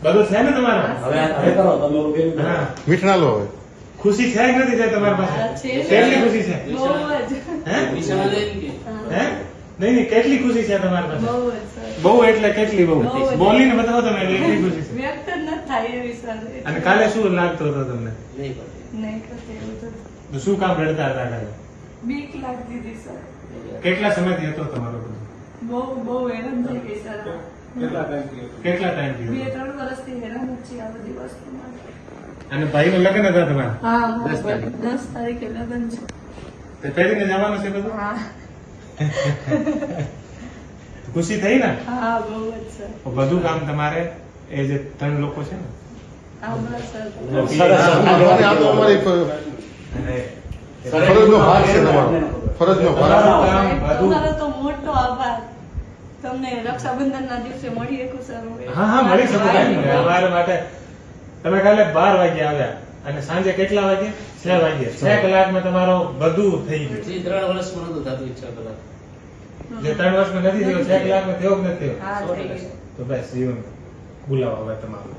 બધું છે ને તમારા? હવે કરો તમે ઓલું બેન હા. મીઠા લો હવે. ખુશી છે કે નથી છે તમારી પાસે? હા, છે. કેટલી ખુશી છે? બહુ જ. હે? વિશાળ લઈને કે હે? નહીં નહીં, કેટલી ખુશી છે તમારી પાસે? બહુ જ સર. બહુ એટલે કેટલી બહુ? બહુ જ. બોલીને બતાવો તમે એટલી ખુશી છે. વ્યક્ત જ ન થાય એવી સર. અને કાલે શું લાગતું હતું તમને? નહીં પડે. નહીં કરતી એવું તો. તો શું કામ રડતા હતા કાલે? બીક લાગતી હતી સર. કેટલા સમયથી હતો તમારો બધું? બહુ હેરાન થઈ ગઈ સર. કેટલા ટાઈમથી હતો? 2-3 વર્ષથી હેરાન જ છીએ આ બધી વસ્તુમાં. અને ભાઈનું લગ્ન હતા તમારા? હા, 10 તારીખે. 10 તારીખે લગ્ન છે. તે પહેરીને જવાનું છે બધું? હા, ખુશી થઈ ને? હા, બહુ જ સર. બધું કામ તમારે એ જે 3 લોકો છે ને આભાર સર. આ તો અમારી અને ફરજનો ભાગ છે તમારો. ફરજનો ભાગ. કામ બધું. તમારો તો મોટો આભાર. તમને રક્ષાબંધનના દિવસે મળી શકું સર હું. હા મળી શકો ને. અમારા માટે તમે કાલે 12 વાગે આવ્યા અને સાંજે કેટલા વાગે? 6 વાગે. 6 કલાકમાં તમારો બધું થઈ ગયું. હજી 3 વર્ષમાં નહોતું થતું ઈચ્છા કલાક. જે 3 વર્ષમાં નથી થયો 6 કલાકમાં થયો કે નથી થયો? હા, થઈ ગયું. તો બસ જીવન બોલાવો હવે તમારું.